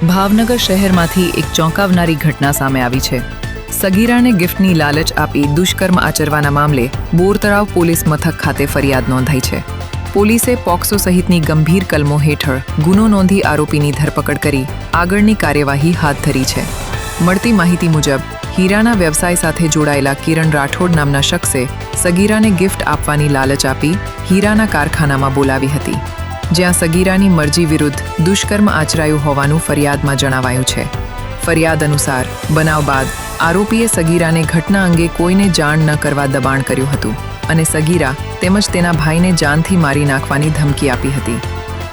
ભાવનગર શહેરમાંથી એક ચોંકાવનારી ઘટના સામે આવી છે। સગીરાને ગિફ્ટની લાલચ આપી દુષ્કર્મ આચરવાના મામલે બોરતળાવ પોલીસ મથક ખાતે ફરિયાદ નોંધાઈ છે। પોલીસે પોક્સો સહિતની ગંભીર કલમો હેઠળ ગુનો નોંધી આરોપીની ધરપકડ કરી આગળની કાર્યવાહી હાથ ધરી છે। મળતી માહિતી મુજબ હીરાના વ્યવસાય સાથે જોડાયેલા કિરણ રાઠોડ નામના શખ્સે સગીરાને ગિફ્ટ આપવાની લાલચ આપી હીરાના કારખાનામાં બોલાવી હતી, જ્યાં સગીરાની મરજી વિરુદ્ધ દુષ્કર્મ આચરાયું હોવાનું ફરિયાદમાં જણાવાયું છે। ફરિયાદ અનુસાર બનાવ બાદ આરોપીએ સગીરાને ઘટના અંગે કોઈને જાણ ન કરવા દબાણ કર્યું હતું અને સગીરા તેમજ તેના ભાઈને જાનથી મારી નાખવાની ધમકી આપી હતી।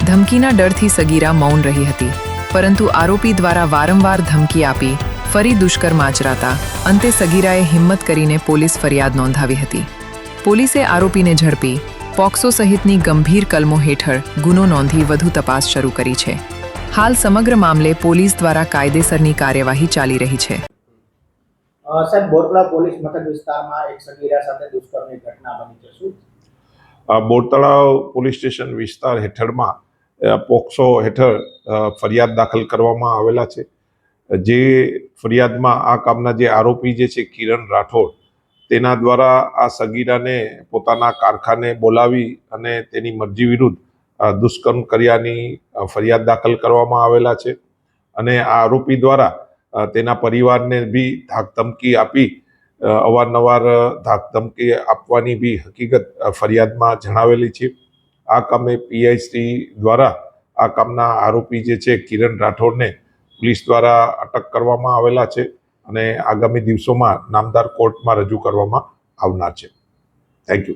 ધમકીના ડરથી સગીરા મૌન રહી હતી, પરંતુ આરોપી દ્વારા વારંવાર ધમકી આપી ફરી દુષ્કર્મ આચરાતા અંતે સગીરાએ હિંમત કરીને પોલીસ ફરિયાદ નોંધાવી હતી। પોલીસે આરોપીને ઝડપી પોક્સો સહિતની ગંભીર કલમો હેઠળ ગુનો નોંધી વધુ તપાસ શરૂ કરી છે। હાલ સમગ્ર મામલે પોલીસ દ્વારા કાયદેસરની કાર્યવાહી ચાલી રહી છે। સાહેબ, બોરતળાવ પોલીસ મથક વિસ્તારમાં એક સગીરા સાથે દુષ્કર્મની ઘટના બની છે। શું બોરતળાવ પોલીસ સ્ટેશન વિસ્તાર હેઠળમાં પોક્સો હેઠળ ફરિયાદ દાખલ કરવામાં આવેલા છે। જે ફરિયાદમાં આ કામના જે આરોપી જે છે કિરણ રાઠોડ, તેના દ્વારા આ સગીરાને પોતાના કારખાને બોલાવી અને તેની મરજી વિરુદ્ધ દુષ્કર્મ કર્યાની ફરિયાદ દાખલ કરવામાં આવેલા છે। અને આ આરોપી દ્વારા તેના પરિવારને બી ધાકધમકી આપી અવારનવાર ધાકધમકી આપવાની બી હકીકત ફરિયાદમાં જણાવેલી છે। આ કામે પીઆઈ દ્વારા આ કામના આરોપી જે છે કિરણ રાઠોડને પોલીસ દ્વારા અટક કરવામાં આવેલા છે અને આગામી દિવસોમાં નામદાર કોર્ટમાં રજૂ કરવામાં આવનાર છે। Thank you.